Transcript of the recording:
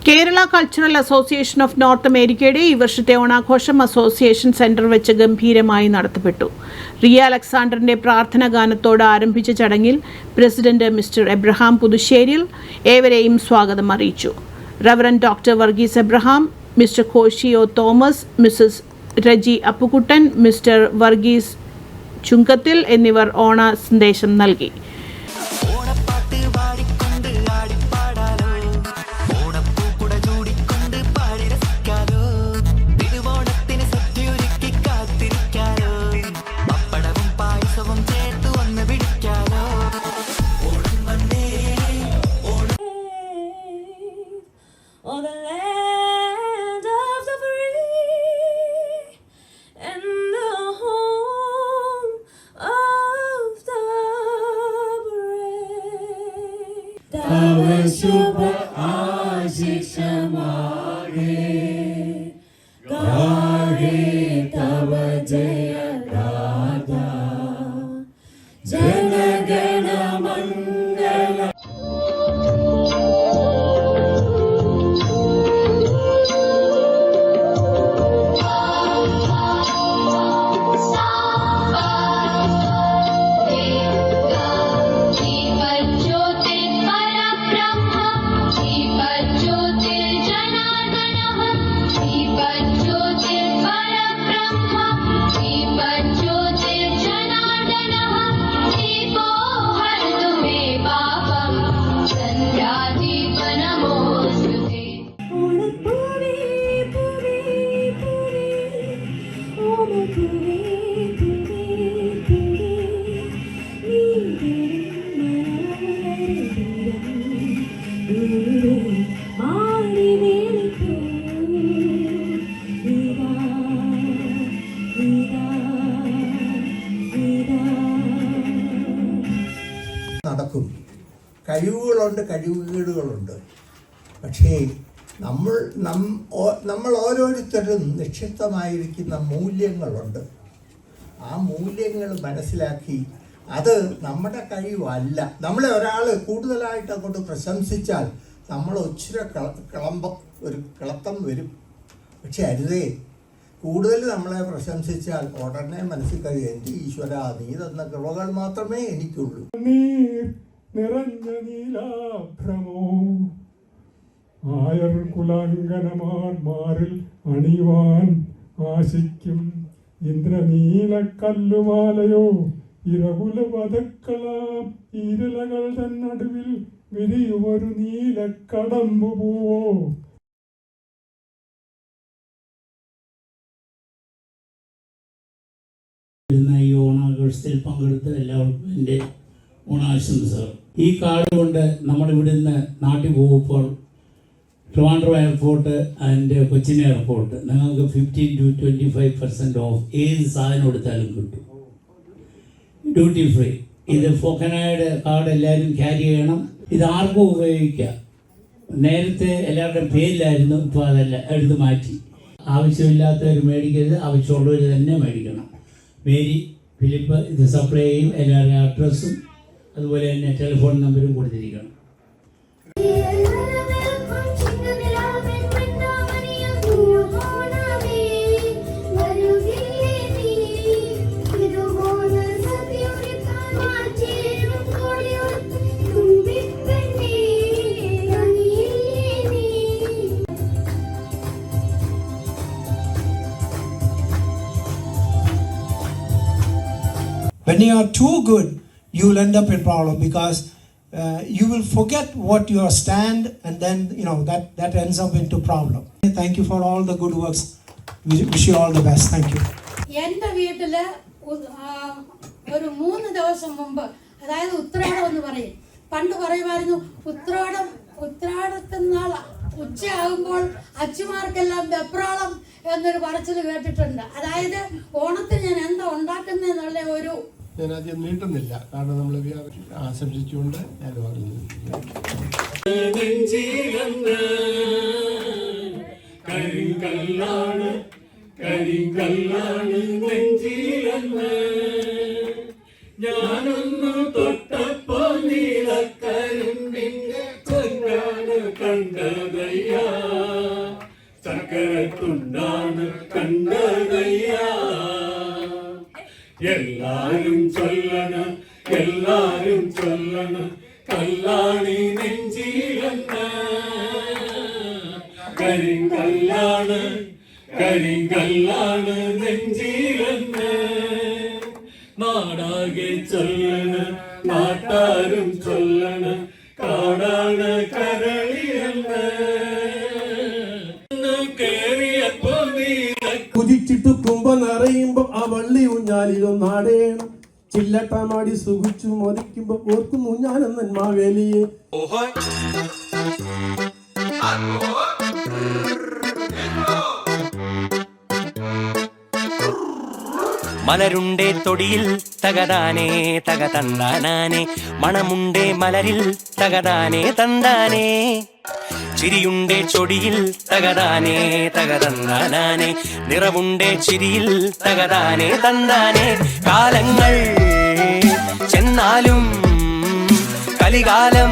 Kerala cultural association of north അമേരിക്കയുടെ ഈ വർഷത്തെ ഓണാഘോഷം അസോസിയേഷൻ സെന്റർ വെച്ച് ഗംഭീരമായി നടത്തപ്പെട്ടു. റിയ അലക്സാണ്ടറിന്റെ പ്രാർത്ഥനാ ഗാനത്തോട് ആരംഭിച്ച ചടങ്ങിൽ പ്രസിഡന്റ് മിസ്റ്റർ എബ്രഹാം പുതുശ്ശേരിൽ ഏവരെയും സ്വാഗതം അറിയിച്ചു. Reverend doctor Varghese Abraham, mister കോശിയോ തോമസ്, മിസസ് രജി അപ്പുകുട്ടൻ, മിസ്റ്റർ വർഗീസ് ചുങ്കത്തിൽ എന്നിവർ ഓണ സന്ദേശം നൽകി. शुभ आशीष मागे गाहे तव जय गाथा जन गण मंगल. നടക്കും. കഴിവുകളുണ്ട്, കഴിവുകേടുകളുണ്ട്. പക്ഷേ നമ്മൾ ഓരോരുത്തരും നിക്ഷിപ്തമായിരിക്കുന്ന മൂല്യങ്ങളുണ്ട്. ആ മൂല്യങ്ങൾ മനസ്സിലാക്കി അത് നമ്മുടെ കഴിവല്ല. നമ്മളെ ഒരാൾ കൂടുതലായിട്ട് അങ്ങോട്ട് പ്രശംസിച്ചാൽ നമ്മൾ ഒരു കിളത്തം വരും. പക്ഷെ അരുതേ, കൂടുതൽ നമ്മളെ പ്രശംസിച്ചാൽ ഉടനെ മനസ്സിൽ കഴിയും, എൻ്റെ ഈശ്വര, നീ തന്ന കൃപകൾ മാത്രമേ എനിക്കുള്ളൂ. നിറഞ്ഞ നീലാഭ്രമോ ആയർ കുലാങ്കനമാർമാരിൽ അണിവാൻ ആശിക്കും ഇന്ദ്രനീലക്കല്ലുമാലയോ ഇരകുല വധക്കളാം ഈരലകൾ തന്നടുവിൽ വിരിയുമൊരു നീലക്കടമ്പു പൂവോ. ഈ ഓണാഘോഷത്തിൽ പങ്കെടുത്ത എല്ലാവർക്കും എൻ്റെ ഓണാശംസകൾ. ഈ കാർഡ് കൊണ്ട് നമ്മളിവിടുന്ന് നാട്ടിൽ പോകുമ്പോൾ Trivandrum airport and Cochin airport നിങ്ങൾക്ക് 15 to 25% ഓഫ് ഏത് സാധനം എടുത്താലും കിട്ടും, ഡ്യൂട്ടി ഫ്രീ. ഇത് ഫോക്കനായുടെ കാർഡ് എല്ലാവരും ക്യാരി ചെയ്യണം. ഇത് ആർക്കും ഉപയോഗിക്കാം. നേരത്തെ എല്ലാവരുടെയും പേരിലായിരുന്നു, ഇപ്പോൾ അതല്ല, എടുത്ത് മാറ്റി. ആവശ്യമില്ലാത്തവർ മേടിക്കരുത്, ആവശ്യമുള്ളവർ തന്നെ മേടിക്കണം. മേരി ഫിലിപ്പ് ഇത് സപ്ലൈ ചെയ്യും. എല്ലാവരുടെയും അഡ്രസ്സും അതുപോലെ തന്നെ ടെലിഫോൺ നമ്പരും കൊടുത്തിരിക്കണം. When you are too good, you will end up in problem because you will forget what your stand, and then that ends up into problem. Thank you for all the good works. Wish you all the best. Thank you. എൻ്റെ വീട്ടിൽ ഒരു 3 ദിവസം മുമ്പ്, അതായത് ഉത്രാടം എന്ന് പറയും, പണ്ട് പറയുമായിരുന്നു ഉത്രാടത്തിനാൾ ഉച്ചയാകുമ്പോൾ അച്ഛമാർക്കെല്ലാം വെപ്രാളം എന്നൊരു പറച്ചിൽ കേട്ടിട്ടുണ്ട്. അതായത് ഓണത്തിന് ഞാൻ എന്താ ഉണ്ടാക്കുന്നതെന്നുള്ള ഒരു ഞാൻ ആദ്യം നീട്ടുന്നില്ല, കാരണം നമ്മൾ ആശംസിച്ചുകൊണ്ട് ഞാൻ പറഞ്ഞു. ഞാനൊന്നു തൊട്ടപ്പോ നീലക്കരിമ്പിന്റെ കണ്ടതൈ ചക്കരത്തുണ്ടാണ് കണ്ടതയ്യ എല്ലാരും ചൊല്ലണ് കല്ലാണി നെഞ്ചിലെന്ന് കരിങ്കല്ലാണ് നെഞ്ചിലെന്ന് നാടാകെ ചൊല്ലണ് നാട്ടാരും ചൊല്ലണ് കാടാണ് കരളിയെന്ന് കേറിയപ്പോ കുതിച്ചിട്ട് കുമ്പ നിറയുമ്പോ ആ വള്ളി ഊഞ്ഞാലിലൊന്നാടേണം ചില്ലട്ടമാടി സുഖിച്ചു മതിക്കുമ്പോ ഓർക്കുന്നു ഞാനെന്നൻ മാവേലിയെ. മലരുണ്ടേ തൊടിയിൽ തകതാനേ തകതന്താനാനേ മണമുണ്ടേ മലരിൽ തകതാനേ തന്താനേ ചിരിയുണ്ടേ ചൊടിയിൽ തകതാനേ തകതന്താനാനേ നിറവുണ്ടേ ചിരിയിൽ തകതാനേ തന്താനേ കാലങ്ങൾ ചെന്നാലും കലികാലം